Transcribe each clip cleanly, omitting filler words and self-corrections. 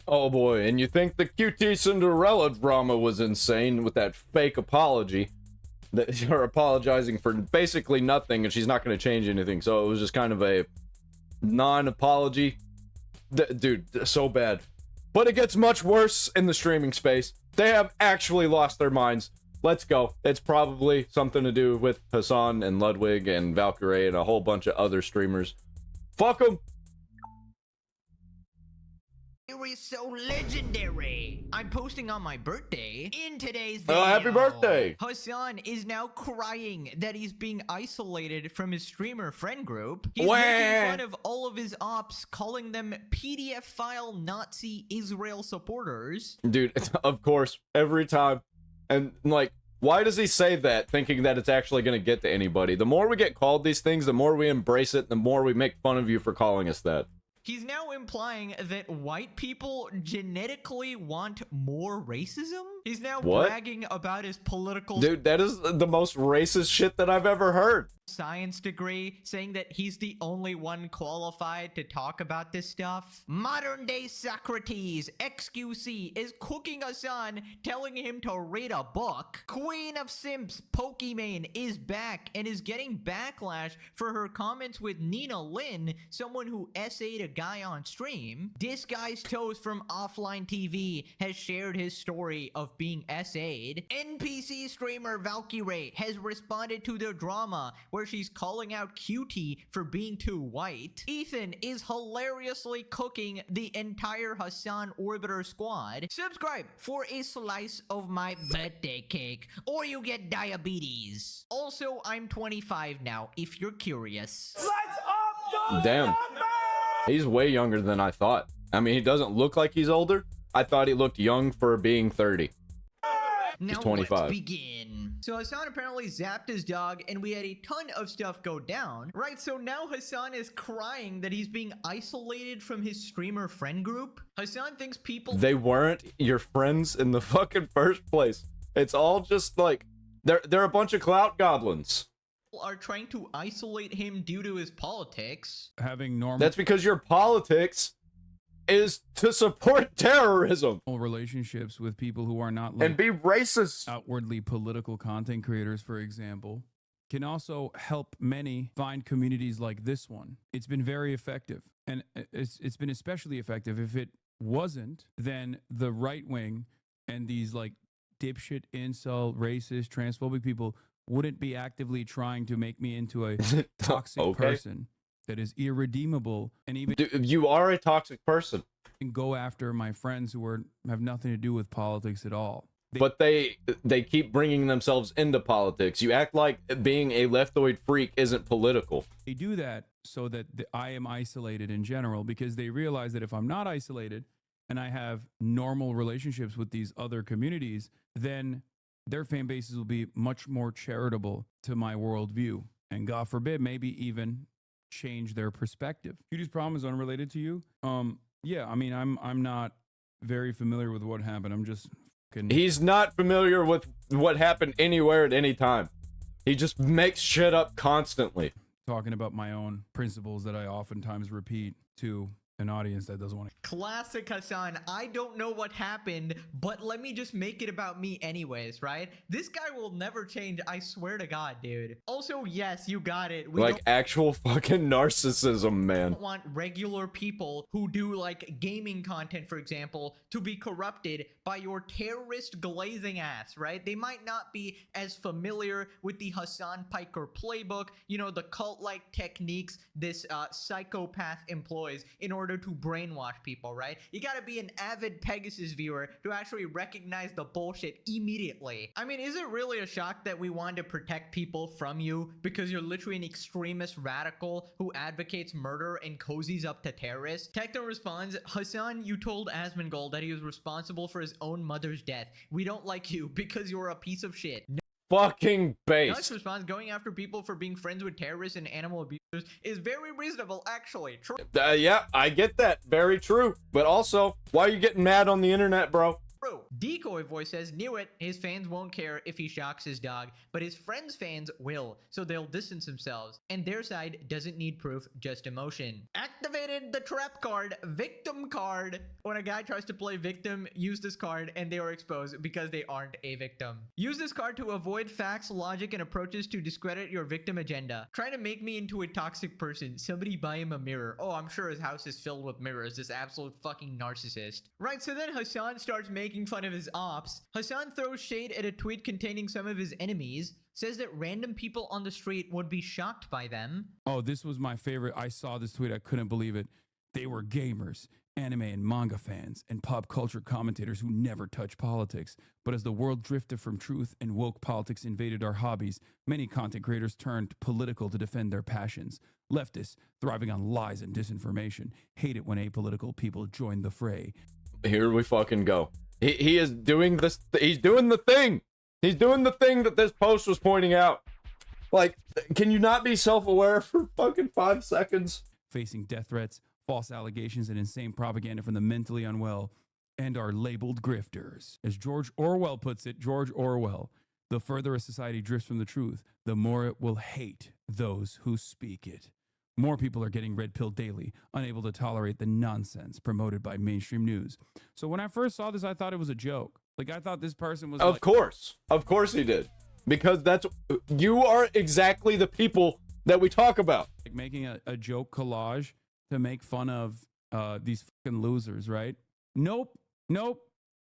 Oh boy, and you think the QT Cinderella drama was insane with that fake apology? That you're apologizing for basically nothing and she's not going to change anything, so it was just kind of a non-apology. Dude, so bad. But it gets much worse in the streaming space. They have actually lost their minds. Let's go. It's probably something to do with Hasan and Ludwig and Valkyrie and a whole bunch of other streamers. Fuck them. Is so legendary. I'm posting on my birthday in today's video. Oh, happy birthday. Hasan is now crying that he's being isolated from his streamer friend group. He's making fun of all of his ops, calling them PDF file Nazi Israel supporters. Dude, of course, every time. And like, why does he say that thinking that it's actually going to get to anybody? The more we get called these things, the more we embrace it, the more we make fun of you for calling us that. He's now implying that white people genetically want more racism? He's now bragging about his political... Dude, that is the most racist shit that I've ever heard. ...science degree, saying that he's the only one qualified to talk about this stuff. Modern day Socrates, XQC, is cooking Hasan, telling him to read a book. Queen of Simps, Pokimane, is back and is getting backlash for her comments with Nina Lynn, someone who essayed a guy on stream. Disguised Toast from Offline TV has shared his story of being essayed. NPC streamer Valkyrie has responded to the drama where she's calling out QT for being too white. Ethan is hilariously cooking the entire Hasan Orbiter squad. Subscribe for a slice of my birthday cake, or you get diabetes. Also, I'm 25 now, if you're curious. Let's up those Damn. numbers! He's way younger than I thought. I mean, he doesn't look like he's older. I thought he looked young for being 30. Now 25. let's begin. So Hasan apparently zapped his dog and we had a ton of stuff go down. Right, so now Hasan is crying that he's being isolated from his streamer friend group. Hasan thinks people... They weren't your friends in the fucking first place. It's all just like, they're a bunch of clout goblins. ...are trying to isolate him due to his politics. Having normal... That's because your politics is to support terrorism relationships with people who are not like and be racist. outwardly political content creators, for example, can also help many find communities like this one. It's been very effective, and it's been especially effective. If it wasn't, then the right wing and these like dipshit, incel, racist, transphobic people wouldn't be actively trying to make me into a toxic person that is irredeemable, and even Dude, you are a toxic person. go after my friends who have nothing to do with politics at all. But they keep bringing themselves into politics. You act like being a leftoid freak isn't political. They do that so that I am isolated in general, because they realize that if I'm not isolated and I have normal relationships with these other communities, then their fan bases will be much more charitable to my worldview, and God forbid, maybe even change their perspective. Judy's problem is unrelated to you. Yeah, I mean, I'm not very familiar with what happened. I'm just fucking... He's not familiar with what happened anywhere at any time. He just makes shit up constantly. talking about my own principles that I oftentimes repeat to an audience that doesn't want to. Classic Hasan. I don't know what happened, but let me just make it about me anyways, right? This guy will never change. I swear to God, dude. Also, yes, you got it. We Like actual fucking narcissism, man. don't want regular people who do like gaming content, for example, to be corrupted by your terrorist glazing ass, right? They might not be as familiar with the Hasan Piker playbook, you know, the cult-like techniques this psychopath employs in order to brainwash people, right? You gotta be an avid Pegasus viewer to actually recognize the bullshit immediately. I mean, is it really a shock that we wanted to protect people from you because you're literally an extremist radical who advocates murder and cozies up to terrorists? Techno responds, Hasan, you told Asmongold that he was responsible for his own mother's death. We don't like you because you're a piece of shit. Fucking Alex base. responds, going after people for being friends with terrorists and animal abusers is very reasonable, actually. True. Yeah, I get that. Very true. But also, why are you getting mad on the internet, bro? Decoy Voice says, knew it, his fans won't care if he shocks his dog, but his friends' fans will, so they'll distance themselves, and their side doesn't need proof, just emotion. Activated the trap card, victim card. When a guy tries to play victim, use this card and they are exposed because they aren't a victim. Use this card to avoid facts, logic, and approaches to discredit your victim agenda. Trying to make me into a toxic person. Somebody buy him a mirror. Oh, I'm sure his house is filled with mirrors, this absolute fucking narcissist. Right, so then Hasan starts making fun of his ops. Hasan throws shade at a tweet containing some of his enemies, says that random people on the street would be shocked by them. Oh, this was my favorite. I saw this tweet. I couldn't believe it. They were gamers, anime and manga fans, and pop culture commentators who never touch politics. But as the world drifted from truth and woke politics invaded our hobbies, many content creators turned political to defend their passions. Leftists, thriving on lies and disinformation, hate it when apolitical people join the fray. Here we fucking go. He is doing this. He's doing the thing. He's doing the thing that this post was pointing out. Like, can you not be self-aware for fucking 5 seconds? Facing death threats, false allegations, and insane propaganda from the mentally unwell and are labeled grifters. As George Orwell puts it, George Orwell, the further a society drifts from the truth, the more it will hate those who speak it. More people are getting red pilled daily, unable to tolerate the nonsense promoted by mainstream news. So when I first saw this, I thought it was a joke. Like, I thought this person was Of course he did. Because you are exactly the people that we talk about. like making a joke collage to make fun of these fucking losers, right? Nope.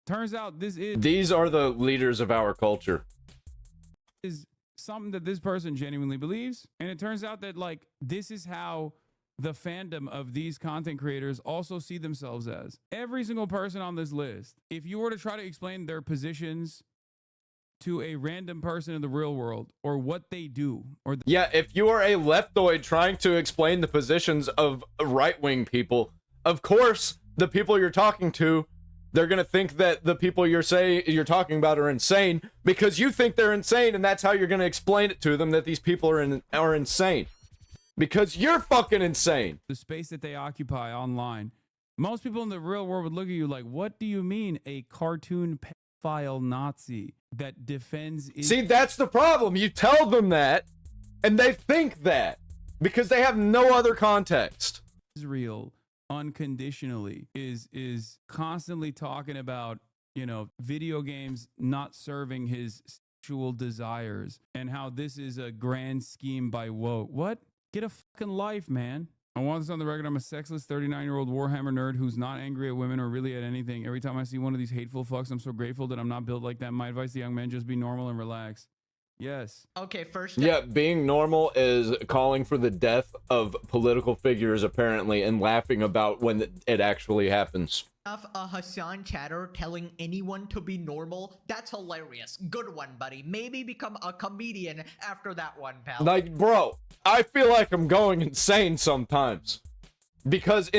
Turns out These are the leaders of our culture. is something that this person genuinely believes. And it turns out that, like, this is how the fandom of these content creators also see themselves as. Every single person on this list, if you were to try to explain their positions to a random person in the real world, or what they do, or Yeah, if you are a leftoid trying to explain the positions of right-wing people, of course, the people you're talking to, they're gonna think that the people you're talking about are insane because you think they're insane, and that's how you're gonna explain it to them, that these people are insane. Because you're fucking insane. the space that they occupy online, most people in the real world would look at you like, what do you mean a cartoon pedophile Nazi that defends See, that's the problem. You tell them that, and they think that because they have no other context. Israel unconditionally, is constantly talking about, video games not serving his sexual desires, and how this is a grand scheme by woke. What? Get a fucking life, man. I want this on the record. I'm a sexless 39-year-old Warhammer nerd who's not angry at women or really at anything. Every time I see one of these hateful fucks, I'm so grateful that I'm not built like that. My advice to young men, just be normal and relax. Yes. Okay, first. Yeah, being normal is calling for the death of political figures, apparently, and laughing about when it actually happens. A Hasan chatter telling anyone to be normal, that's hilarious. Good one, buddy. Maybe become a comedian after that one, pal. Like, bro, I feel like I'm going insane sometimes. Because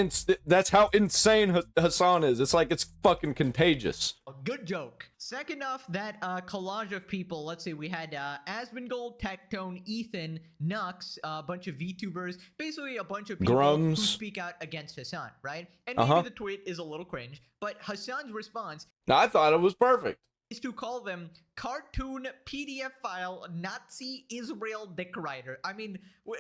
that's how insane Hasan is. It's like it's fucking contagious. Good joke. Second off, that collage of people, let's see, we had Asmongold, Tectone, Ethan, Nux, a bunch of VTubers, basically a bunch of people who speak out against Hasan, right? And maybe the tweet is a little cringe, but Hasan's response, I thought it was perfect, is to call them cartoon PDF file Nazi Israel dick rider. I mean,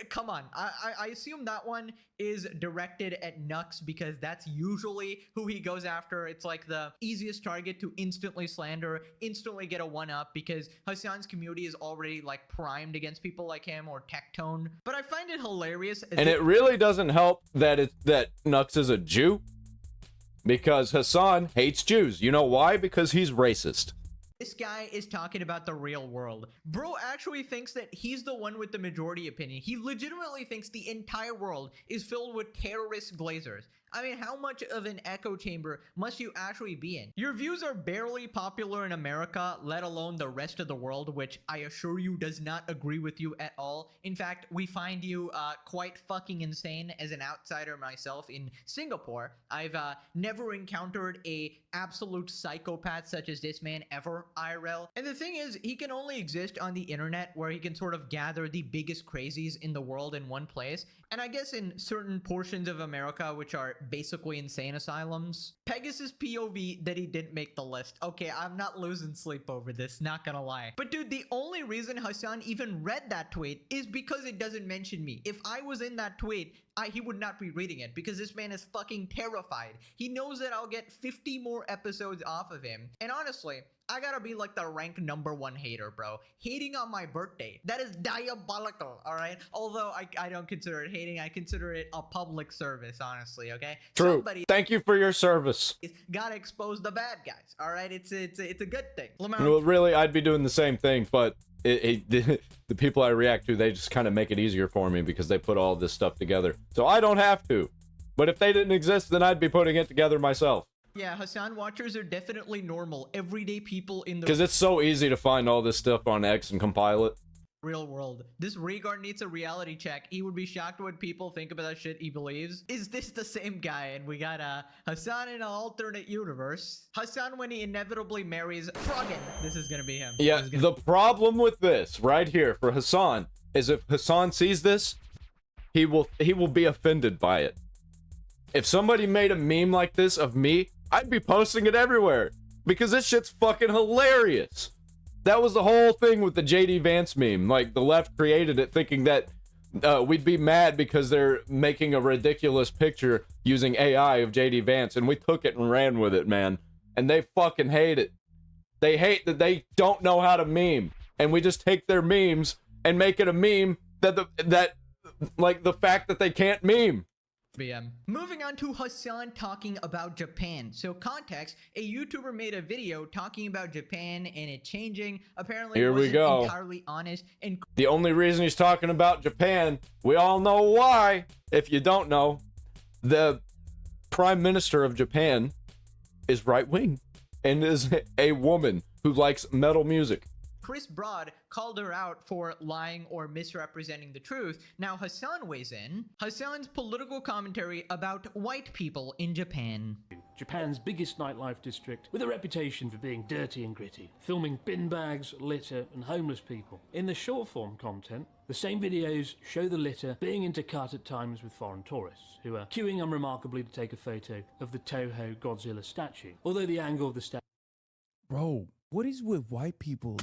come on. I assume that one is directed at Nux because that's usually who he goes after. It's like the easiest target to instantly slander, instantly get a one-up, because Hasan's community is already like primed against people like him or Tectone. But I find it hilarious. And it really doesn't help that Nux is a Jew, because Hasan hates Jews. You know why? Because he's racist. This guy is talking about the real world. Bro actually thinks that he's the one with the majority opinion. He legitimately thinks the entire world is filled with terrorist glazers. I mean, how much of an echo chamber must you actually be in? Your views are barely popular in America, let alone the rest of the world, which I assure you does not agree with you at all. In fact, we find you quite fucking insane as an outsider myself in Singapore. I've never encountered a absolute psychopath such as this man ever, IRL. And the thing is, he can only exist on the internet where he can sort of gather the biggest crazies in the world in one place. And I guess in certain portions of America, which are basically insane asylums, Pegasus POV that he didn't make the list. Okay, I'm not losing sleep over this, not gonna lie. But dude, the only reason Hasan even read that tweet is because it doesn't mention me. If I was in that tweet, he would not be reading it because this man is fucking terrified. He knows that I'll get 50 more episodes off of him. And honestly, I gotta be like the rank #1 hater, bro. Hating on my birthday. That is diabolical, alright? Although I don't consider it hating, I consider it a public service, honestly, okay? True. Somebody Thank you for your service. gotta expose the bad guys, alright? It's a good thing. Well, really, I'd be doing the same thing, but the people I react to, they just kind of make it easier for me because they put all this stuff together. So I don't have to. But if they didn't exist, then I'd be putting it together myself. Yeah, Hasan watchers are definitely normal, everyday people in the Because it's so easy to find all this stuff on X and compile it. real world. This Rhaegar needs a reality check. He would be shocked when people think about that shit he believes. Is this the same guy? And we got Hasan in an alternate universe. Hasan when he inevitably marries Froggen. This is gonna be him. Yeah, the problem with this right here for Hasan is if Hasan sees this, he will be offended by it. If somebody made a meme like this of me, I'd be posting it everywhere because this shit's fucking hilarious. That was the whole thing with the JD Vance meme. Like, the left created it thinking that we'd be mad because they're making a ridiculous picture using AI of JD Vance, and we took it and ran with it, man. And they fucking hate it. They hate that they don't know how to meme, and we just take their memes and make it a meme that like the fact that they can't meme. BM. Moving on to Hasan talking about Japan. So context, a YouTuber made a video talking about Japan and it changing. Apparently Here we wasn't go. entirely honest and The only reason he's talking about Japan, we all know why. If you don't know, the Prime Minister of Japan is right-wing and is a woman who likes metal music. Chris Broad called her out for lying or misrepresenting the truth. Now Hasan weighs in. Hasan's political commentary about white people in Japan. Japan's biggest nightlife district, with a reputation for being dirty and gritty, filming bin bags, litter, and homeless people. In the short-form content, the same videos show the litter being intercut at times with foreign tourists, who are queuing unremarkably to take a photo of the Toho Godzilla statue. Although the angle of the statue... Bro, what is with white people?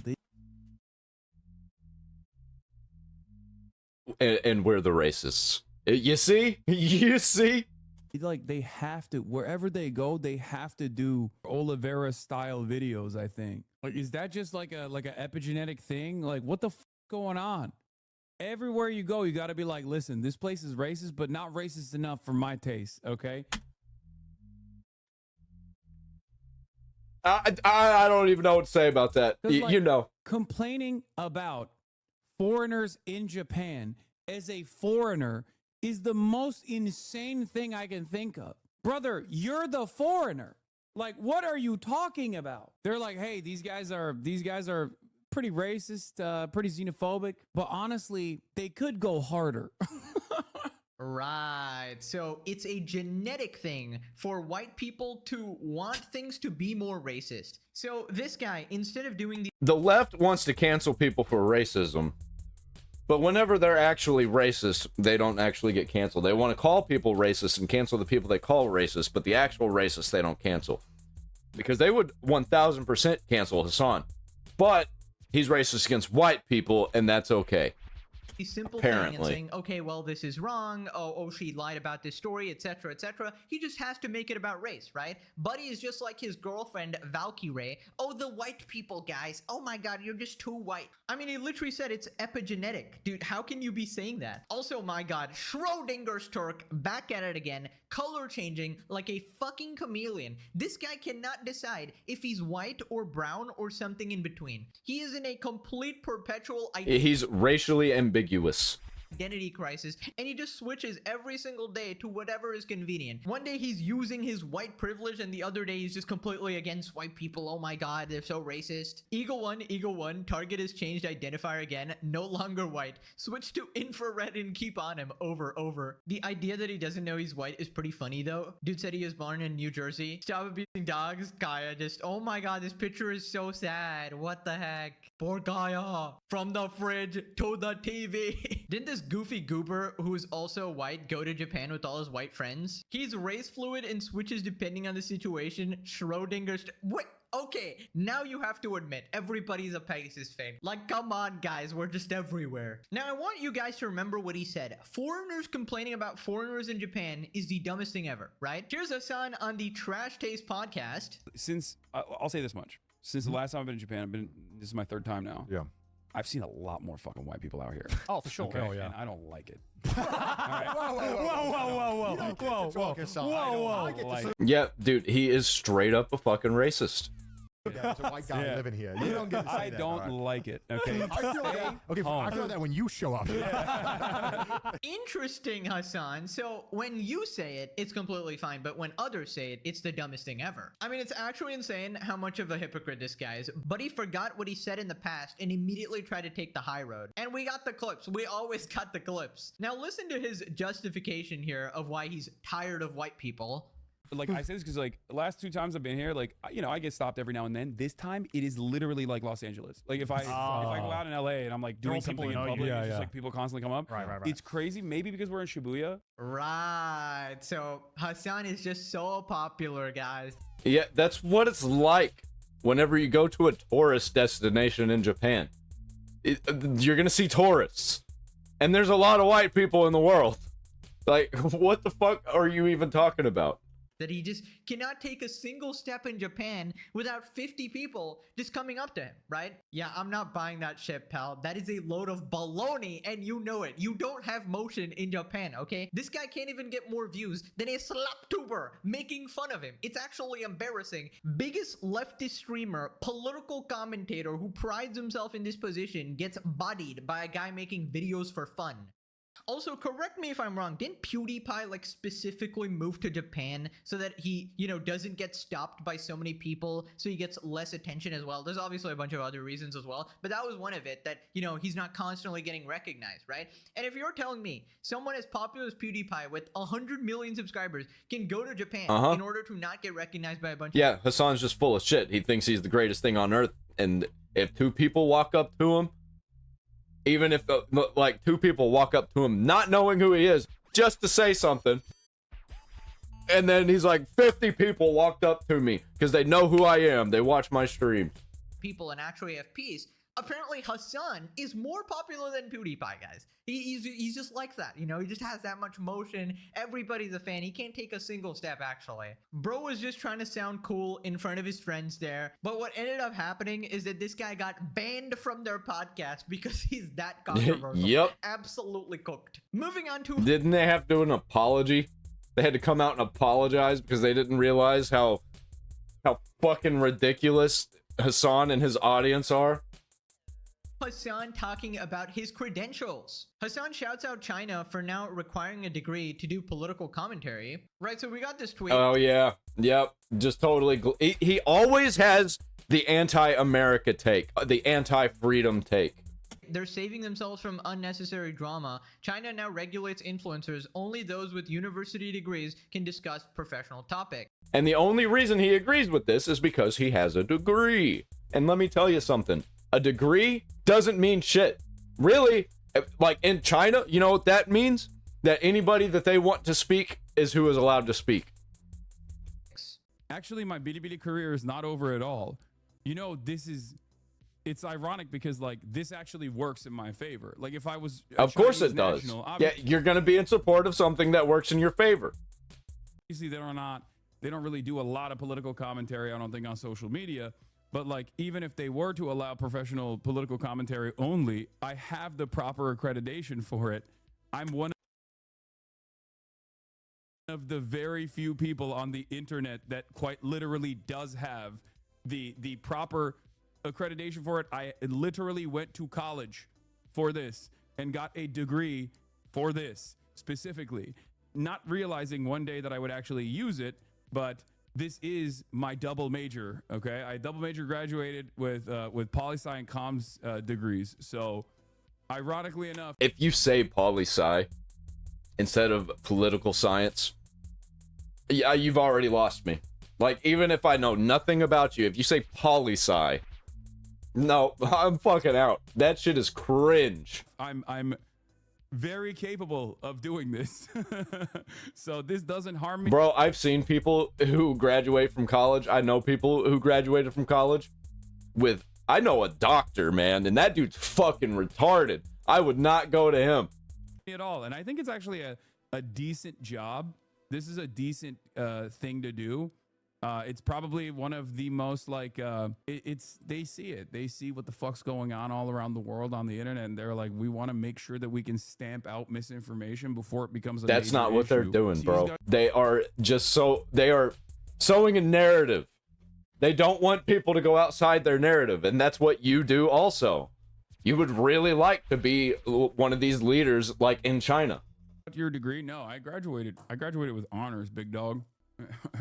And we're the racists. You see? You see? Like, they have to, wherever they go, they have to do Oliveira style videos, I think. Like, is that just like a epigenetic thing? Like, what the going on? Everywhere you go, you got to be like, listen, this place is racist, but not racist enough for my taste, okay? I don't even know what to say about that. Like, you know. Complaining about foreigners in Japan as a foreigner is the most insane thing I can think of. Brother, you're the foreigner. Like, what are you talking about? They're like, hey, these guys are pretty racist, pretty xenophobic, but honestly, they could go harder. Right. So it's a genetic thing for white people to want things to be more racist. So this guy, instead of doing The left wants to cancel people for racism, but whenever they're actually racist, they don't actually get canceled. They want to call people racist and cancel the people they call racist, but the actual racists they don't cancel. Because they would 1000% cancel Hasan. But he's racist against white people, and that's okay. simple Apparently. thing and saying, okay, well, this is wrong. Oh, she lied about this story, etc., etc. He just has to make it about race, right? Buddy is just like his girlfriend, Valkyrie. Oh, the white people, guys. Oh my god, you're just too white. I mean, he literally said it's epigenetic. Dude, how can you be saying that? Also, my god, Schrodinger's Turk, back at it again, color changing like a fucking chameleon. This guy cannot decide if he's white or brown or something in between. He is in a complete perpetual He's racially ambiguous. identity crisis, and he just switches every single day to whatever is convenient. One day he's using his white privilege, and the other day he's just completely against white people. Oh my god, they're so racist. Eagle 1, target has changed identifier again, no longer white. Switch to infrared and keep on him, over. The idea that he doesn't know he's white is pretty funny though. Dude said he was born in New Jersey. Stop abusing dogs. Gaia just, oh my god, this picture is so sad. What the heck? Poor Gaia. From the fridge to the TV. Didn't this goofy goober who's also white go to Japan with all his white friends? He's race fluid and switches depending on the situation. Schrodinger's... What? Okay, now you have to admit, everybody's a Pegasus fan. Like, come on, guys, we're just everywhere. Now, I want you guys to remember what he said. Foreigners complaining about foreigners in Japan is the dumbest thing ever, right? Here's Hasan on the Trash Taste podcast. Since I'll say this much: since the last time I've been in Japan, this is my third time now. Yeah. I've seen a lot more fucking white people out here. Oh, for sure. Okay, Oh, yeah. and I don't like it. Whoa. Yeah, dude, he is straight up a fucking racist. There's a white guy Yeah. living here. You don't get to say I that, don't all right? like it. Okay. I feel that. Okay, I feel that when you show up. Interesting, Hasan. So when you say it, it's completely fine, but when others say it, it's the dumbest thing ever. I mean, it's actually insane how much of a hypocrite this guy is, but he forgot what he said in the past and immediately tried to take the high road. And we got the clips. We always got the clips. Now listen to his justification here of why he's tired of white people. Like, I say this because, like, the last 2 times I've been here, like, you know, I get stopped every now and then. This time, it is literally like Los Angeles. Like, if I go out in LA and I'm like doing all people something in know you. public, Yeah, it's just yeah. like people constantly come up. Right. It's crazy. Maybe because we're in Shibuya. Right. So Hasan is just so popular, guys. Yeah, that's what it's like whenever you go to a tourist destination in Japan. You're gonna see tourists, and there's a lot of white people in the world. Like, what the fuck are you even talking about? That he just cannot take a single step in Japan without 50 people just coming up to him, right? Yeah, I'm not buying that shit, pal. That is a load of baloney, and you know it. You don't have motion in Japan, okay? This guy can't even get more views than a slaptuber making fun of him. It's actually embarrassing. Biggest leftist streamer, political commentator who prides himself in this position gets bodied by a guy making videos for fun. Also, correct me if I'm wrong, didn't PewDiePie, like, specifically move to Japan so that he, you know, doesn't get stopped by so many people, so he gets less attention as well? There's obviously a bunch of other reasons as well, but that was one of it, that, you know, he's not constantly getting recognized, right? And if you're telling me someone as popular as PewDiePie with 100 million subscribers can go to Japan in order to not get recognized by a bunch Yeah, Hasan's just full of shit. He thinks he's the greatest thing on earth, and if 2 people walk up to him, even if, like, 2 people walk up to him not knowing who he is, just to say something, and then he's like, 50 people walked up to me because they know who I am. They watch my stream. people and actually have peace. Apparently Hasan is more popular than PewDiePie, guys. He's just like that, you know? He just has that much motion. Everybody's a fan. He can't take a single step, actually. Bro was just trying to sound cool in front of his friends there. But what ended up happening is that this guy got banned from their podcast because he's that controversial. Yep. Absolutely cooked. Moving on to... Didn't they have to do an apology? They had to come out and apologize because they didn't realize how fucking ridiculous Hasan and his audience are. Hasan talking about his credentials. Hasan shouts out China for now requiring a degree to do political commentary. Right, so we got this tweet. Oh, yeah. Yep. Just totally... He always has the anti-America take, the anti-freedom take. They're saving themselves from unnecessary drama. China now regulates influencers. Only those with university degrees can discuss professional topics. And the only reason he agrees with this is because he has a degree. And let me tell you something. A degree doesn't mean shit. Really, like in China, you know what that means? That anybody that they want to speak is who is allowed to speak. Actually, my Bilibili career is not over at all. You know, it's ironic because, like, this actually works in my favor. Like, if I was Of course it does. Yeah, you're going to be in support of something that works in your favor. Obviously, they don't really do a lot of political commentary, I don't think, on social media. But, like, even if they were to allow professional political commentary only, I have the proper accreditation for it. I'm one of the very few people on the internet that quite literally does have the proper accreditation for it. I literally went to college for this and got a degree for this specifically, not realizing one day that I would actually use it, but this is my double major. Okay, I double major graduated with poli-sci and comms degrees. So ironically enough, If you say poli-sci instead of political science, yeah, you've already lost me. Like, even if I know nothing about you, if you say poli-sci, no, I'm fucking out. That shit is cringe. I'm very capable of doing this. So this doesn't harm me. Bro, I've seen people who graduate from college. I know people who graduated from college with, I know a doctor, man, and that dude's fucking retarded. I would not go to him. At all. And I think it's actually a decent job. This is a decent thing to do. It's probably one of the most like they see what the fuck's going on all around the world on the internet, and they're like, we want to make sure that we can stamp out misinformation before it becomes a That's not what they're issue. doing, bro. They are sowing a narrative. They don't want people to go outside their narrative, and that's what you do also. You would really like to be one of these leaders like in China. Your degree? No, I graduated with honors, big dog.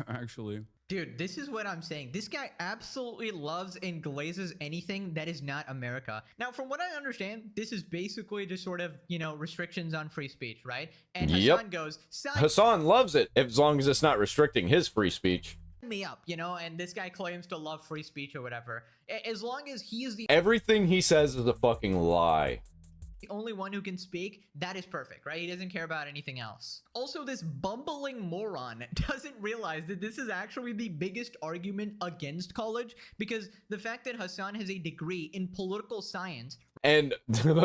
Actually. Dude, this is what I'm saying. This guy absolutely loves and glazes anything that is not America. Now, from what I understand, this is basically just sort of, restrictions on free speech, right? And Hasan goes, Hasan loves it as long as it's not restricting his free speech. me up, and this guy claims to love free speech or whatever. As long as he is the Everything he says is a fucking lie. only one who can speak, that is perfect, right? He doesn't care about anything else. Also, this bumbling moron doesn't realize that this is actually the biggest argument against college, because the fact that Hasan has a degree in political science And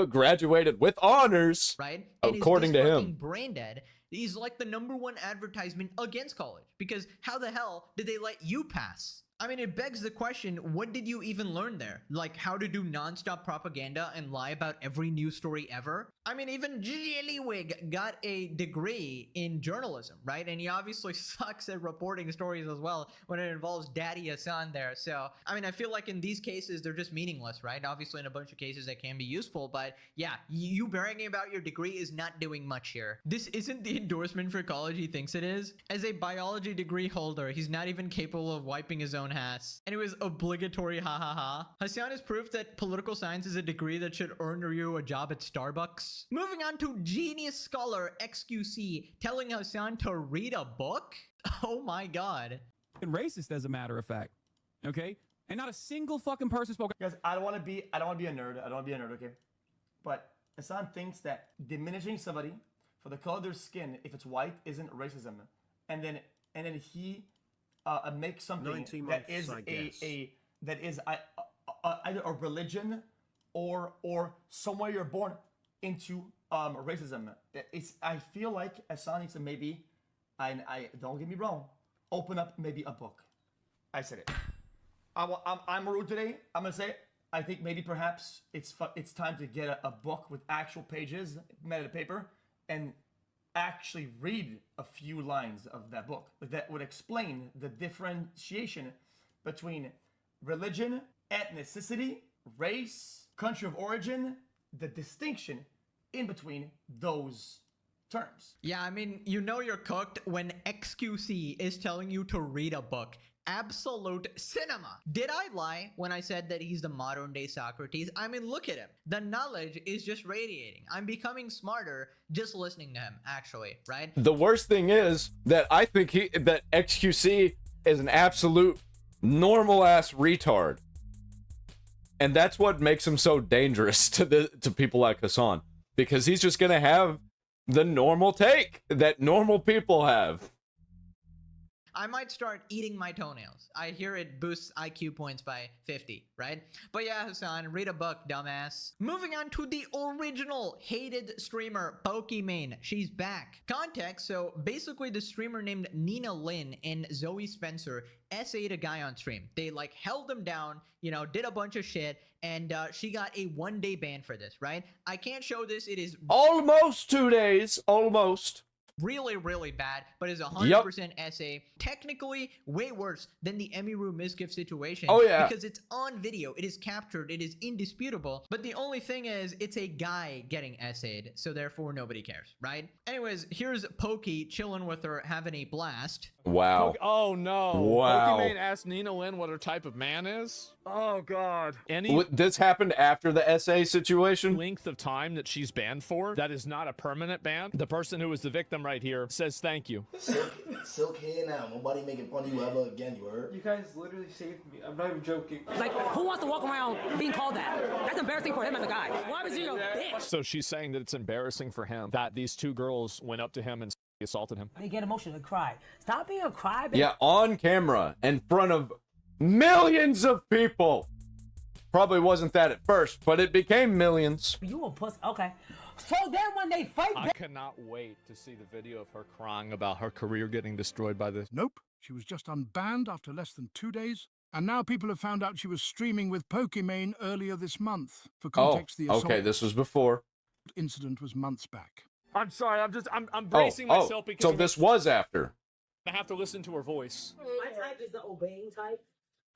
graduated with honors, right? And according to him. brain dead. He's like the #1 advertisement against college, because how the hell did they let you pass? I mean, it begs the question, what did you even learn there? Like how to do nonstop propaganda and lie about every news story ever? I mean, even Jellywig got a degree in journalism, right? And he obviously sucks at reporting stories as well when it involves Daddy Hasan there. So, I mean, I feel like in these cases, they're just meaningless, right? Obviously, in a bunch of cases, that can be useful. But yeah, you bragging about your degree is not doing much here. This isn't the endorsement for college he thinks it is. As a biology degree holder, he's not even capable of wiping his own ass. And it was obligatory, ha ha ha. Hasan is proof that political science is a degree that should earn you a job at Starbucks. Moving on to Genius Scholar XQC telling Hasan to read a book? Oh my god. And racist, as a matter of fact. Okay? And not a single fucking person spoke. Guys, I don't want to be a nerd. I don't want to be a nerd, okay? But Hasan thinks that diminishing somebody for the color of their skin, if it's white, isn't racism. And then he makes something that is either a religion or somewhere you're born into racism. I feel like Hasan needs to maybe, I don't get me wrong, open up maybe a book. I said it. I'm rude today. I'm gonna say it. I think maybe perhaps it's time to get a book with actual pages, metadata paper, and actually read a few lines of that book that would explain the differentiation between religion, ethnicity, race, country of origin, the distinction in between those terms. Yeah, I mean, you're cooked when XQC is telling you to read a book. Absolute cinema. Did I lie when I said that he's the modern day Socrates? I mean, look at him. The knowledge is just radiating. I'm becoming smarter just listening to him, actually, right? The worst thing is that I think that XQC is an absolute normal ass retard. And that's what makes him so dangerous to people like Hasan, because he's just going to have the normal take that normal people have. I might start eating my toenails. I hear it boosts IQ points by 50, right? But yeah, Hasan, read a book, dumbass. Moving on to the original hated streamer, Pokimane. She's back. Context, so basically the streamer named Nina Lynn and Zoe Spencer essayed a guy on stream. They held him down, did a bunch of shit, and she got a 1-day ban for this, right? I can't show this. It is almost 2 days, almost. Really, really bad, but is 100% essay. Technically, way worse than the Emiru misgift situation. Oh, yeah. Because it's on video. It is captured. It is indisputable. But the only thing is, it's a guy getting essayed, so therefore nobody cares, right? Anyways, here's Pokey chilling with her, having a blast. Wow. Oh, no. Wow. Pokimane asked Nina Lynn what her type of man is. Oh, God. This happened after the essay situation? Length of time that she's banned for, that is not a permanent ban. The person who was the victim right here says thank you. Silk hair now. Nobody making fun of you ever again, you heard? You guys literally saved me. I'm not even joking. Like, who wants to walk around being called that? That's embarrassing for him as a guy. Why was he a bitch? So she's saying that it's embarrassing for him that these two girls went up to him and assaulted him. They get emotional and cry. Stop being a crybaby. Yeah, on camera, in front of millions of people. Probably wasn't that at first, but it became millions. You a puss. Okay. So then when they fight I cannot wait to see the video of her crying about her career getting destroyed by this. Nope. She was just unbanned after less than 2 days. And now people have found out she was streaming with Pokimane earlier this month. For context, the assault okay, this was before. incident was months back. I'm sorry, I'm bracing myself because so this was after. I have to listen to her voice. My type is the obeying type.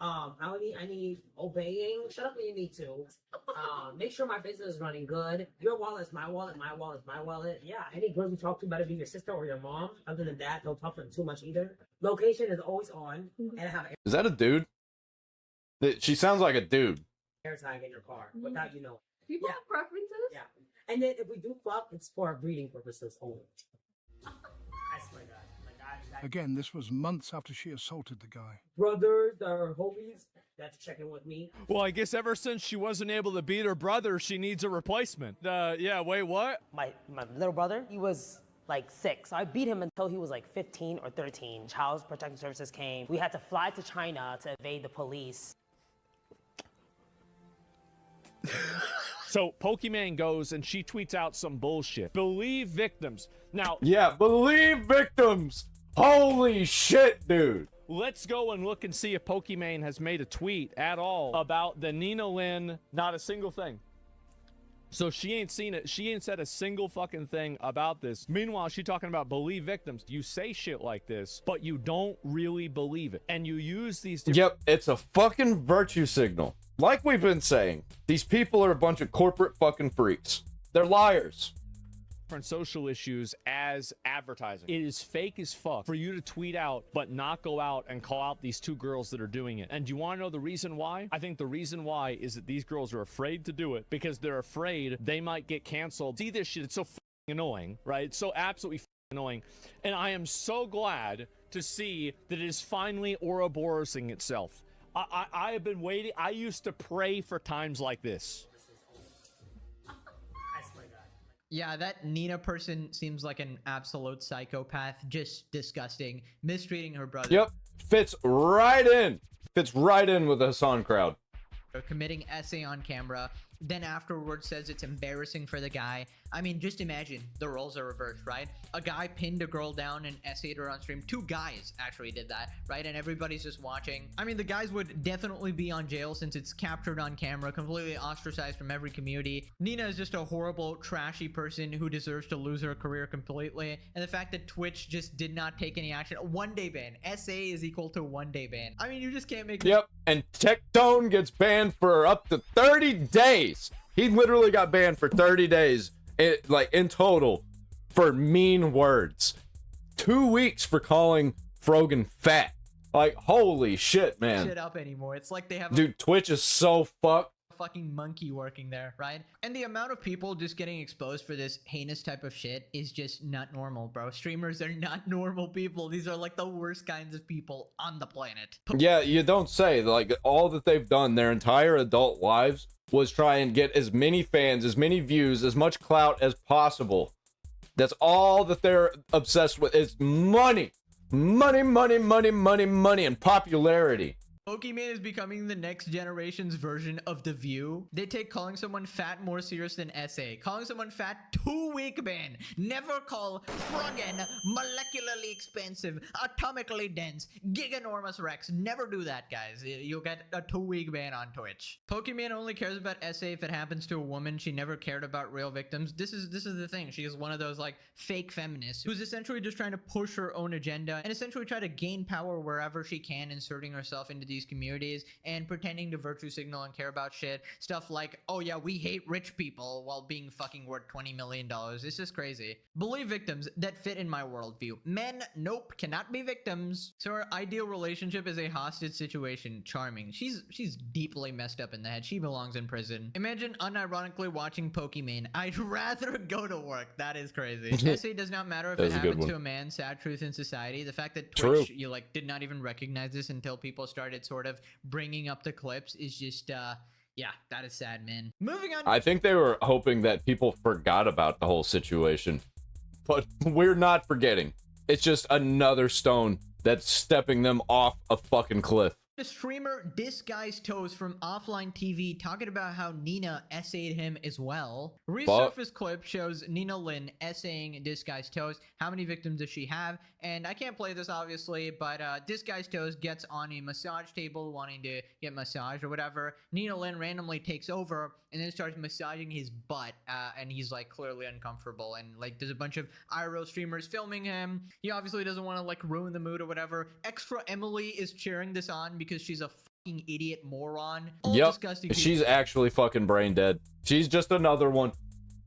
I need obeying. Shut up when you need to. Make sure my business is running good. Your wallet's my wallet. My wallet's my wallet. Yeah, any girls you talk to better be your sister or your mom. Other than that, don't talk to them too much either. Location is always on, and I have Is that a dude? She sounds like a dude. air tag in your car without you knowing. People have preferences? Yeah. And then if we do fuck, it's for breeding purposes only. I swear to God. Again, this was months after she assaulted the guy. Brothers or homies that's checking with me. Well, I guess ever since she wasn't able to beat her brother, she needs a replacement. Yeah, wait, what? My little brother, he was like 6. So I beat him until he was like 15 or 13. Child Protective Services came. We had to fly to China to evade the police. So Pokimane goes and she tweets out some bullshit. Believe victims. Now, yeah, believe victims. Holy shit, dude. Let's go and look and see if Pokimane has made a tweet at all about the Nina Lynn. Not a single thing. So she ain't seen it. She ain't said a single fucking thing about this. Meanwhile, she talking about believe victims. You say shit like this, but you don't really believe it. And you use these Yep, it's a fucking virtue signal. Like we've been saying, these people are a bunch of corporate fucking freaks. They're liars. different social issues as advertising. It is fake as fuck for you to tweet out but not go out and call out these two girls that are doing it. And do you want to know the reason why? I think the reason why is that these girls are afraid to do it because they're afraid they might get canceled. See this shit, it's so annoying, right? It's so absolutely annoying. And I am so glad to see that it is finally Ouroborosing itself. I have been waiting. I used to pray for times like this. Yeah, that Nina person seems like an absolute psychopath. Just disgusting. Mistreating her brother. Yep. Fits right in. Fits right in with the Hasan crowd. Committing essay on camera. Then afterwards says it's embarrassing for the guy. I mean, just imagine the roles are reversed, right? A guy pinned a girl down and essayed her on stream. Two guys actually did that, right? And everybody's just watching. I mean, the guys would definitely be on jail since it's captured on camera, completely ostracized from every community. Nina is just a horrible, trashy person who deserves to lose her career completely. And the fact that Twitch just did not take any action. A one-day ban. SA is equal to one-day ban. I mean, you just can't make... Yep. And Tectone gets banned for up to 30 days. He literally got banned for 30 days, in total, for mean words. 2 weeks for calling Frogan fat. Like, holy shit, man. Shit up anymore. It's like they have Dude, Twitch is so fucked. Fucking monkey working there, right? And the amount of people just getting exposed for this heinous type of shit is just not normal, bro. Streamers are not normal people. These are like the worst kinds of people on the planet. Yeah, you don't say. Like, all that they've done their entire adult lives was try and get as many fans, as many views, as much clout as possible. That's all that they're obsessed with is money. Money, money, money, money, money, and popularity. Pokimane is becoming the next generation's version of The View. They take calling someone fat more serious than SA. Calling someone fat, 2-week ban. Never call Frogan molecularly expensive, atomically dense, giganormous Rex. Never do that, guys. You'll get a 2-week ban on Twitch. Pokimane only cares about SA if it happens to a woman. She never cared about real victims. This is the thing. She is one of those like fake feminists who's essentially just trying to push her own agenda and essentially try to gain power wherever she can, inserting herself into the these communities and pretending to virtue signal and care about shit. Stuff like, oh yeah, we hate rich people while being fucking worth $20 million. It's just crazy. Believe victims that fit in my worldview. Men, nope, cannot be victims. So our ideal relationship is a hostage situation. Charming. She's deeply messed up in the head. She belongs in prison. Imagine unironically watching Pokimane. I'd rather go to work. That is crazy. Essay does not matter if it happens to a man. Sad truth in society. The fact that Twitch, you like did not even recognize this until people started sort of bringing up the clips is just yeah, that is sad, man. Moving on. I think they were hoping that people forgot about the whole situation, but we're not forgetting. It's just another stone that's stepping them off a fucking cliff. The streamer Disguised Toast from Offline TV talking about how Nina essayed him as well. Resurfaced clip shows Nina Lynn essaying Disguised Toast. How many victims does she have? And I can't play this obviously, but Disguised Toast gets on a massage table wanting to get massaged or whatever. Nina Lynn randomly takes over and then starts massaging his butt, and he's like clearly uncomfortable, and like there's a bunch of IRL streamers filming him. He obviously doesn't want to like ruin the mood or whatever. Extra Emily is cheering this on because she's a fucking idiot moron. Yep, Disgusting she's actually fucking brain dead. She's just another one.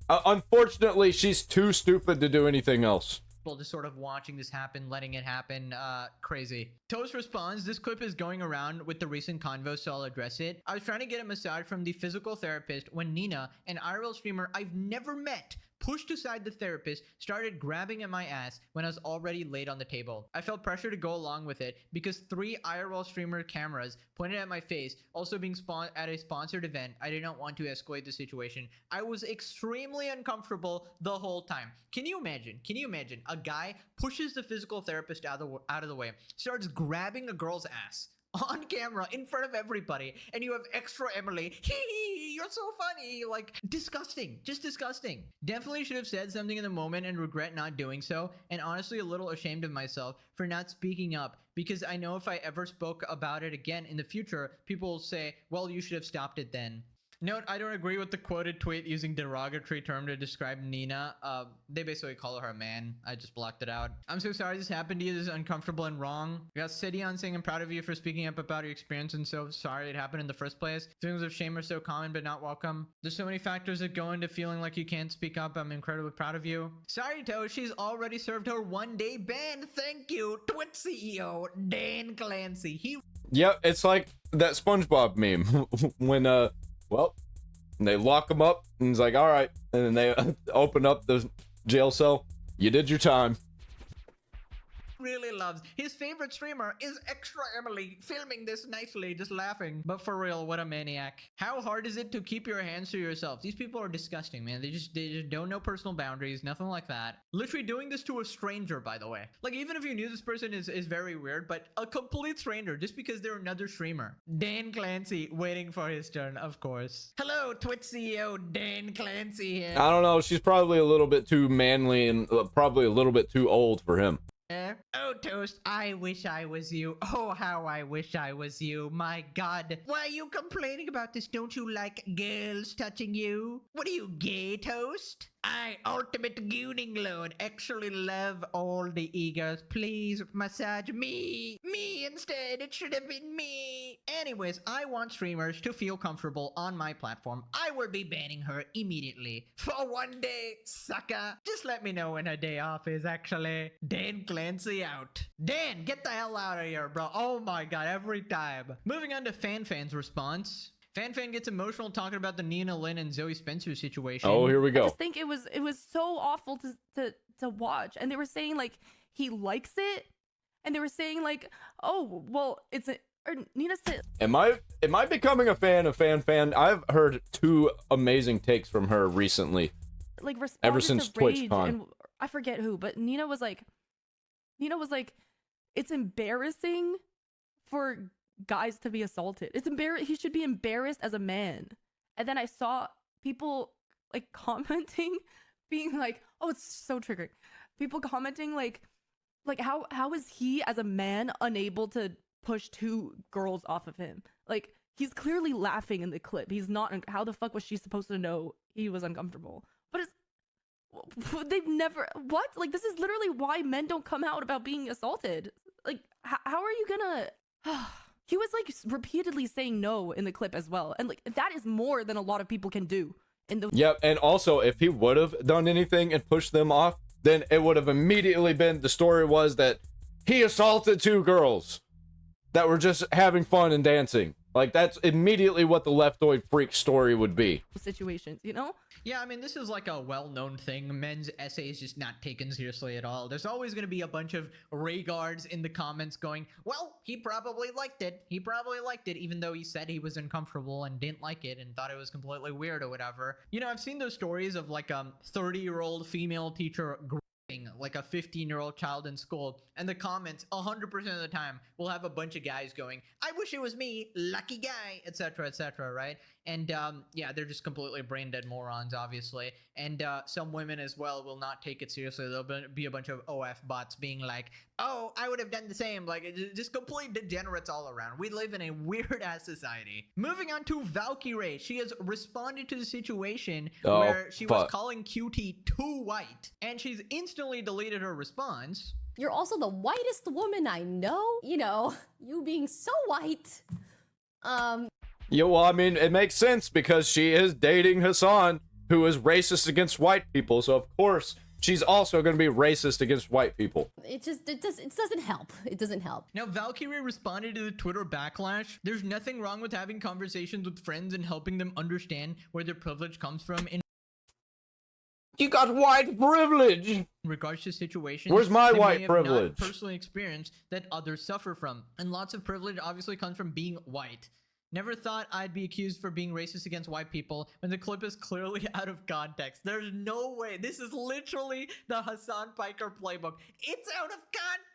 Unfortunately, she's too stupid to do anything else. Just sort of watching this happen, letting it happen. Crazy. Toast responds, this clip is going around with the recent convo, so I'll address it. I was trying to get a massage from the physical therapist when Nina, an IRL streamer I've never met, pushed aside the therapist, started grabbing at my ass when I was already laid on the table. I felt pressure to go along with it because 3 IRL streamer cameras pointed at my face, also being at a sponsored event. I did not want to escalate the situation. I was extremely uncomfortable the whole time. Can you imagine? Can you imagine a guy pushes the physical therapist out of the way, starts grabbing a girl's ass on camera in front of everybody, and you have extra Emily, hee, you're so funny, like disgusting, just disgusting. Definitely should have said something in the moment and regret not doing so, and honestly a little ashamed of myself for not speaking up, because I know if I ever spoke about it again in the future, people will say, well, you should have stopped it then. Note, I don't agree with the quoted tweet using derogatory term to describe Nina. They basically call her a man. I just blocked it out. I'm so sorry this happened to you. This is uncomfortable and wrong. We got Sidion saying I'm proud of you for speaking up about your experience and so sorry it happened in the first place. Feelings of shame are so common but not welcome. There's so many factors that go into feeling like you can't speak up. I'm incredibly proud of you. Sorry, Toe, she's already served her 1-day ban. Thank you, Twitch CEO Dan Clancy. Yep, it's like that SpongeBob meme when well, they lock him up, and he's like, all right. And then they open up the jail cell. You did your time. Really loves. His favorite streamer is Extra Emily, filming this nicely, just laughing. But for real, what a maniac. How hard is it to keep your hands to yourself? These people are disgusting, man. They just don't know personal boundaries, nothing like that. Literally doing this to a stranger, by the way. Like, even if you knew this person is very weird, but a complete stranger, just because they're another streamer. Dan Clancy, waiting for his turn, of course. Hello, Twitch CEO Dan Clancy here. I don't know, she's probably a little bit too manly and probably a little bit too old for him. Oh, Toast, I wish I was you. Oh, how I wish I was you. My God. Why are you complaining about this? Don't you like girls touching you? What are you, gay, Toast? I, ultimate gooning lord, actually love all the egos. Please massage me. Me instead. It should have been me. Anyways, I want streamers to feel comfortable on my platform. I will be banning her immediately. For 1 day, sucker. Just let me know when her day off is, actually. Dan Clancy out. Dan, get the hell out of here, bro. Oh my God, every time. Moving on to FanFan's response. FanFan gets emotional talking about the Nina Lynn and Zoe Spencer situation. Oh, here we go. I just think it was so awful to watch, and they were saying like he likes it, and they were saying like, oh well, or Nina said. Am I becoming a fan of FanFan? I've heard 2 amazing takes from her recently. Like ever since TwitchCon. And I forget who, but Nina was like, it's embarrassing for guys to be assaulted. He should be embarrassed as a man. And then I saw people like commenting, being like, oh, it's so triggering. People commenting like how is he as a man unable to push 2 girls off of him? Like, he's clearly laughing in the clip. He's not. How the fuck was she supposed to know he was uncomfortable? But they've never, what? Like, this is literally why men don't come out about being assaulted. Like, how are you gonna He was like repeatedly saying no in the clip as well. And like that is more than a lot of people can do in the Yep, and also if he would have done anything and pushed them off, then it would have immediately been the story was that he assaulted 2 girls that were just having fun and dancing. Like that's immediately what the leftoid freak story would be. situations, you know? Yeah, I mean, this is like a well-known thing. Men's essays just not taken seriously at all. There's always going to be a bunch of regards in the comments going, well, he probably liked it. He probably liked it, even though he said he was uncomfortable and didn't like it and thought it was completely weird or whatever. You know, I've seen those stories of like a 30-year-old female teacher like a 15-year-old child in school, and the comments 100% of the time will have a bunch of guys going, I wish it was me, lucky guy, etc., etc., right? And yeah, they're just completely brain dead morons, obviously. And some women as well will not take it seriously. There'll be a bunch of OF bots being like, oh, I would have done the same. Like, just complete degenerates all around. We live in a weird-ass society. Moving on to Valkyrie. She has responded to the situation where she was calling QT too white, and she's instantly deleted her response. You're also the whitest woman I know. You know, you being so white. Yeah, well, I mean, it makes sense because she is dating Hasan, who is racist against white people. So, of course, she's also going to be racist against white people. It doesn't help. It doesn't help. Now, Valkyrie responded to the Twitter backlash. There's nothing wrong with having conversations with friends and helping them understand where their privilege comes from in You got white privilege! regards to situations. Where's my they white may have privilege? Not personally experienced that others suffer from. And lots of privilege obviously comes from being white. Never thought I'd be accused for being racist against white people when the clip is clearly out of context. There's no way. This is literally the Hasan Piker playbook. It's out of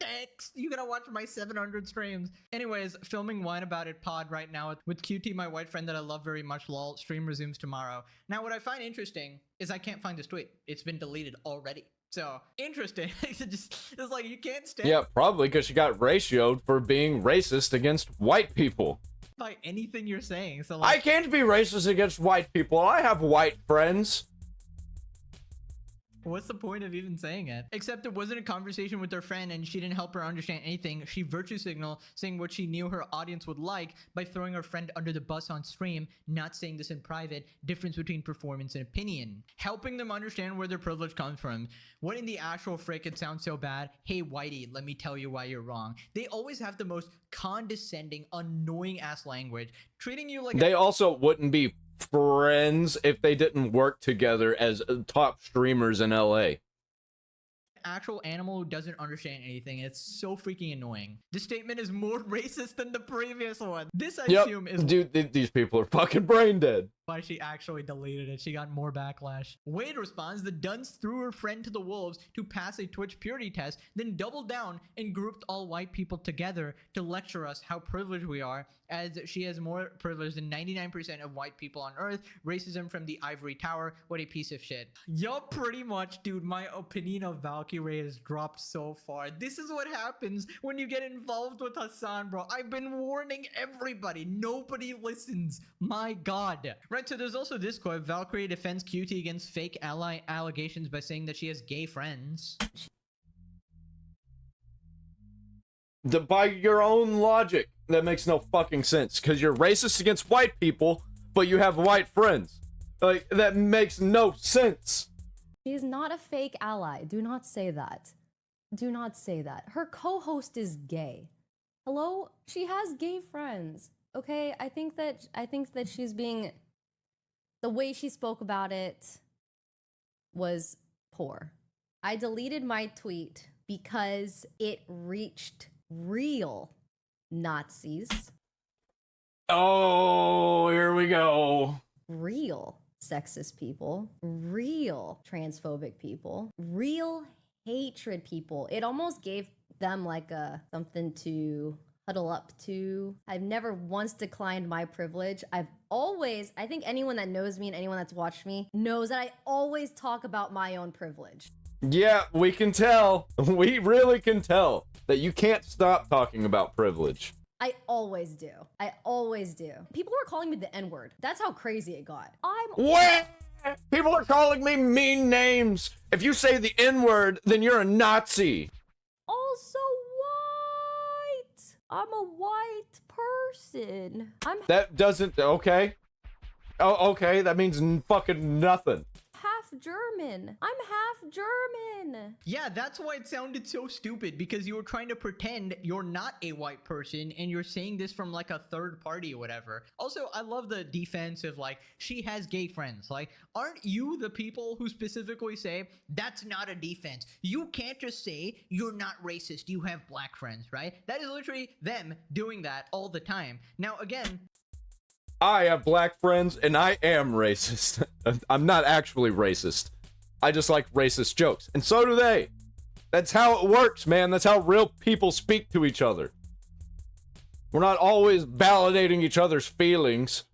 context. You gotta watch my 700 streams. Anyways, filming Wine About It pod right now with QT, my white friend that I love very much, lol. Stream resumes tomorrow. Now, what I find interesting is I can't find this tweet. It's been deleted already. So, interesting. It's like you can't stand Yeah, probably because she got ratioed for being racist against white people. by anything you're saying. So like, I can't be racist against white people. I have white friends. what's the point of even saying it? Except it wasn't a conversation with her friend and she didn't help her understand anything. She virtue signaled saying what she knew her audience would like by throwing her friend under the bus on stream, not saying this in private. Difference between performance and opinion. Helping them understand where their privilege comes from. What in the actual frick, it sounds so bad. Hey Whitey, let me tell you why you're wrong. They always have the most condescending, annoying ass language. Treating you like They also wouldn't be friends if they didn't work together as top streamers in LA. actual animal who doesn't understand anything. It's so freaking annoying. This statement is more racist than the previous one. This I assume is Dude, these people are fucking brain dead. why she actually deleted it. She got more backlash. Wade responds, the dunce threw her friend to the wolves to pass a Twitch purity test, then doubled down and grouped all white people together to lecture us how privileged we are, as she has more privilege than 99% of white people on earth. Racism from the ivory tower. What a piece of shit. Yup, pretty much, dude. My opinion of Valkyrie has dropped so far. This is what happens when you get involved with Hasan, bro. I've been warning everybody. Nobody listens. My god. Right, so there's also this quote. Valkyrie defends QT against fake ally allegations by saying that she has gay friends. By your own logic, that makes no fucking sense. Because you're racist against white people, but you have white friends. Like, that makes no sense. She is not a fake ally. Do not say that. Do not say that. Her co-host is gay. Hello? She has gay friends. Okay? I think that she's being... The way she spoke about it was poor. I deleted my tweet because it reached real Nazis. Oh, here we go. Real sexist people, real transphobic people, real hatred people. It almost gave them like something to huddle up to. I've never once declined my privilege. I think anyone that knows me and anyone that's watched me knows that I always talk about my own privilege. Yeah, we can tell. We really can tell that you can't stop talking about privilege. I always do. I always do. People were calling me the N-word. That's how crazy it got. What? People are calling me mean names. If you say the N-word, then you're a Nazi. Also white. I'm a white person. I'm That doesn't, okay. Oh, okay, that means fucking nothing. half German. I'm half German. Yeah, that's why it sounded so stupid, because you were trying to pretend you're not a white person and you're saying this from like a third party or whatever. Also, I love the defense of like, she has gay friends. Like, aren't you the people who specifically say that's not a defense? You can't just say you're not racist, you have black friends, right? That is literally them doing that all the time. Now, again, I have black friends and I am racist. I'm not actually racist. I just like racist jokes. And so do they. That's how it works, man. That's how real people speak to each other. We're not always validating each other's feelings.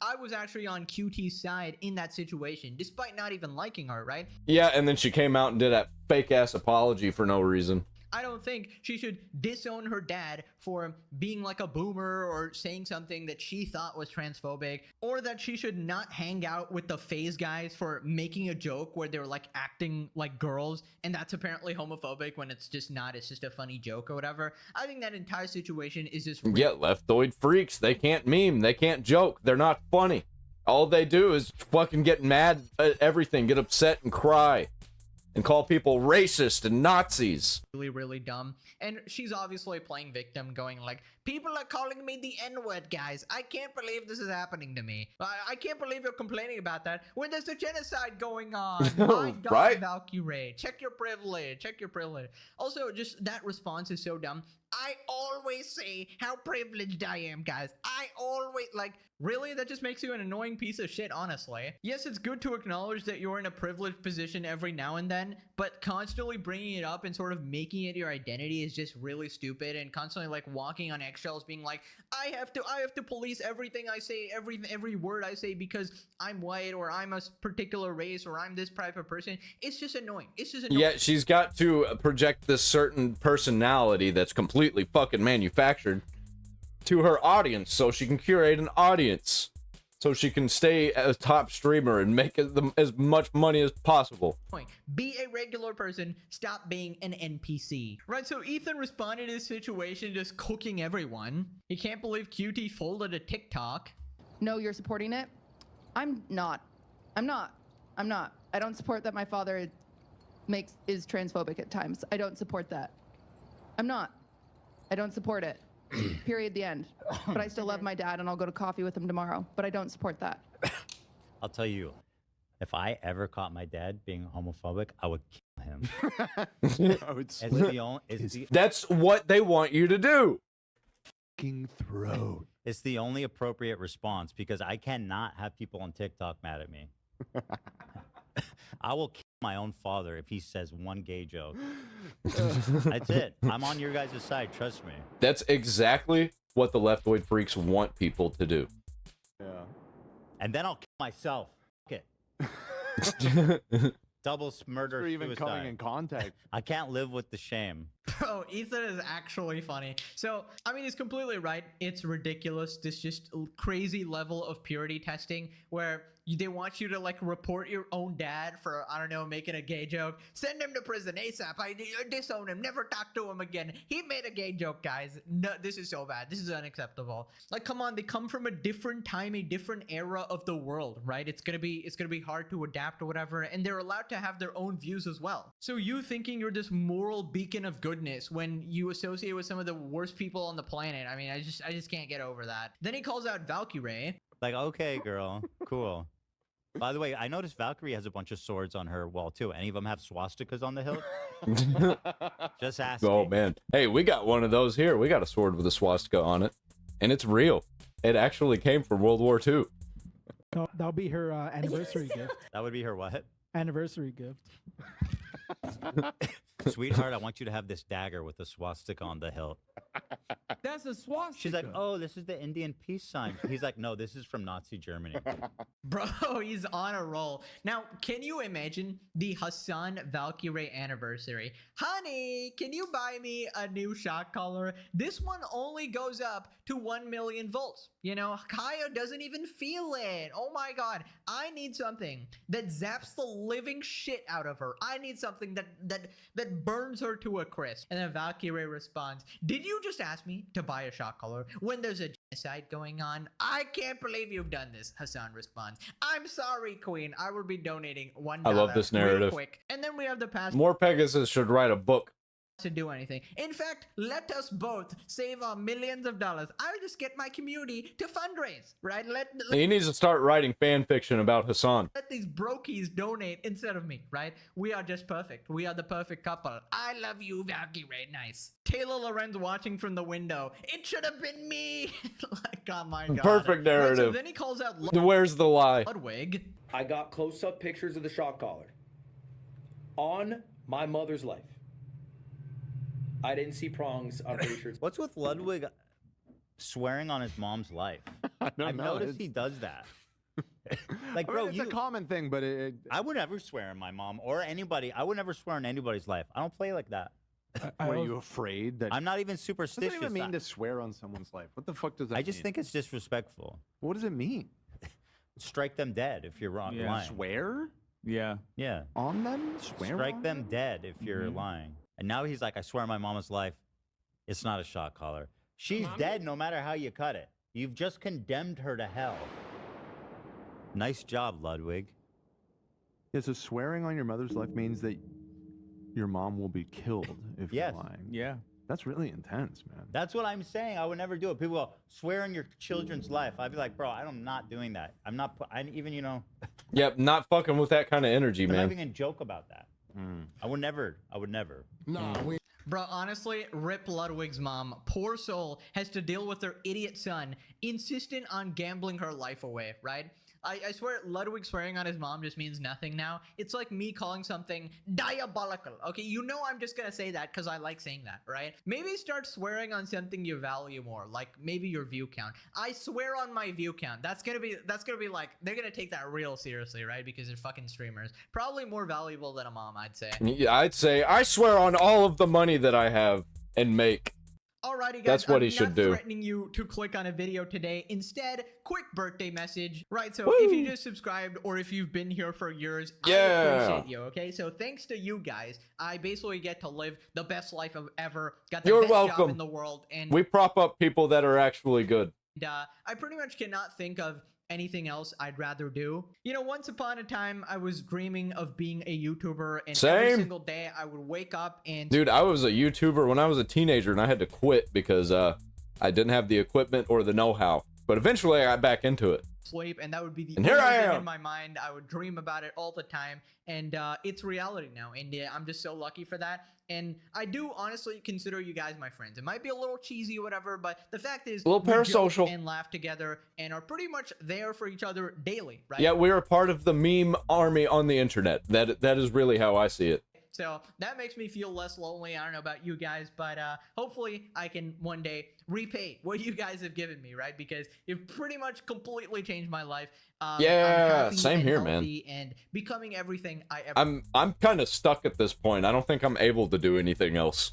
I was actually on QT's side in that situation, despite not even liking her, right? Yeah, and then she came out and did that fake ass apology for no reason. I don't think she should disown her dad for being like a boomer or saying something that she thought was transphobic, or that she should not hang out with the phase guys for making a joke where they were like acting like girls, and that's apparently homophobic when it's just not. It's just a funny joke or whatever. I think that entire situation is just Yeah, leftoid freaks. They can't meme. They can't joke. They're not funny. All they do is fucking get mad at everything, get upset and cry, and call people racist and Nazis. really, really dumb. And she's obviously playing victim, going like, people are calling me the N-word, guys. I can't believe this is happening to me. I can't believe you're complaining about that when there's a genocide going on. My God, Right? Valkyrie, check your privilege, check your privilege. Also, just that response is so dumb. I always say how privileged I am, guys. I always, like, really? That just makes you an annoying piece of shit, honestly. Yes, it's good to acknowledge that you're in a privileged position every now and then, but constantly bringing it up and sort of making it your identity is just really stupid, and constantly, like, walking on eggshells, being like, I have to police everything I say, every word I say because I'm white, or I'm a particular race, or I'm this type of person. It's just annoying. It's just annoying. Yeah, she's got to project this certain personality that's completely fucking manufactured to her audience, so she can curate an audience, so she can stay a top streamer and make as much money as possible. Be a regular person. Stop being an NPC. Right, so Ethan responded to this situation just cooking everyone. He can't believe QT folded a TikTok. No, you're supporting it? I'm not. I don't support that my father is transphobic at times. I don't support that. I'm not. I don't support it. Period, the end. But I still love my dad and I'll go to coffee with him tomorrow. But I don't support that. I'll tell you, if I ever caught my dad being homophobic, I would kill him. That's what they want you to do. Throat. It's the only appropriate response, because I cannot have people on TikTok mad at me. I will kill my own father if he says one gay joke. That's it. I'm on your guys' side. Trust me. That's exactly what the leftoid freaks want people to do. Yeah. And then I'll kill myself. Fuck it. Double murder. Or even suicide. coming in contact. I can't live with the shame. Bro, Ethan is actually funny. So, I mean, he's completely right. It's ridiculous. This just crazy level of purity testing where they want you to, like, report your own dad for, I don't know, making a gay joke. Send him to prison ASAP. I disown him. Never talk to him again. He made a gay joke, guys. No, this is so bad. This is unacceptable. Like, come on. They come from a different time, a different era of the world, right? It's gonna be hard to adapt or whatever, and they're allowed to have their own views as well. So you thinking you're this moral beacon of goodness when you associate with some of the worst people on the planet, I mean, I just can't get over that. Then he calls out Valkyrie. Like, okay, girl, cool. By the way, I noticed Valkyrie has a bunch of swords on her wall too. Any of them have swastikas on the hilt? Just asking. Oh man, hey, we got one of those here. We got a sword with a swastika on it, and it's real. It actually came from World War II. That'll be her anniversary gift. That would be her what? Anniversary gift. Sweetheart, I want you to have this dagger with a swastika on the hilt. That's a swastika. She's like, oh, this is the Indian peace sign. He's like, no, this is from Nazi Germany. Bro, he's on a roll. Now, can you imagine the Hasan Valkyrie anniversary? Honey, can you buy me a new shot collar? This one only goes up to 1 million volts. You know, Kaya doesn't even feel it. Oh my God. I need something that zaps the living shit out of her. I need something that burns her to a crisp. And then Valkyrie responds, did you just asked me to buy a shot collar when there's a genocide going on. I can't believe you've done this, Hasan responds. I'm sorry, Queen. I will be donating $1 I love this narrative. real quick. And then we have the past MorePegasus should write a book. to do anything. In fact, let us both save millions of dollars. I'll just get my community to fundraise, right? He needs to start writing fan fiction about Hasan. Let these brokies donate instead of me, right? We are just perfect. We are the perfect couple. I love you, Valkyrie. Nice. Taylor Lorenz watching from the window. It should have been me. Like, oh my god. Perfect narrative. Right, so then he calls out Where's the lie? Ludwig. I got close-up pictures of the shock collar on my mother's life. I didn't see prongs on her shirts. What's with Ludwig swearing on his mom's life? I've noticed he does that. Like, bro, it's a common thing, but I would never swear on my mom or anybody. I would never swear on anybody's life. I don't play like that. Are you afraid that I'm not even superstitious? What does it even mean to swear on someone's life? What the fuck does that mean? I just think it's disrespectful. What does it mean? Strike them dead if you're wrong. Lying. Swear? Yeah. Yeah. On them? Swear Strike on them dead if you're Mhm. lying. And now he's like, I swear on my mama's life, it's not a shot collar. She's dead no matter how you cut it. You've just condemned her to hell. Nice job, Ludwig. Yeah, so swearing on your mother's life means that your mom will be killed if Yes. you're lying. Yeah. That's really intense, man. That's what I'm saying. I would never do it. People go, swear on your children's life. I'd be like, bro, I'm not doing that. I'm not, even, you know. Yep, not fucking with that kind of energy, I'm not man. even gonna joke about that. I would never. Nah, Bro, honestly, rip Ludwig's mom. Poor soul has to deal with her idiot son, insistent on gambling her life away, right? I swear Ludwig swearing on his mom just means nothing now. It's like me calling something diabolical. Okay, you know I'm just gonna say that because I like saying that, right? Maybe start swearing on something you value more, like maybe your view count. I swear on my view count. That's gonna be like, they're gonna take that real seriously, right? Because they're fucking streamers. Probably more valuable than a mom, I'd say. Yeah, I'd say I swear on all of the money that I have and make. Alrighty, guys. That's what I'm he should not do. threatening you to click on a video today. Instead, quick birthday message. Right, so Woo! if you just subscribed or if you've been here for years, I Yeah. appreciate you, okay? So thanks to you guys, I basically get to live the best life of ever. Got the You're best job welcome. in the world. And We prop up people that are actually good. I pretty much cannot think of anything else I'd rather do. You know, once upon a time, I was dreaming of being a YouTuber, and every Same. single day I would wake up and... Dude, I was a YouTuber when I was a teenager and I had to quit because I didn't have the equipment or the know-how. But eventually I got back into it. Sleep, and that would be the And here only I thing am. in my mind. I would dream about it all the time, and it's reality now, and I'm just so lucky for that. And I do honestly consider you guys my friends. It might be a little cheesy or whatever, but the fact is, A little we joke parasocial. and laugh together and are pretty much there for each other daily, right? Yeah, we are part of the meme army on the internet. That is really how I see it. So that makes me feel less lonely. I don't know about you guys, but hopefully I can one day repay what you guys have given me, right? Because you've pretty much completely changed my life. Yeah, I'm happy same and here, man. healthy and becoming everything I ever I'm kind of stuck at this point. I don't think I'm able to do anything else.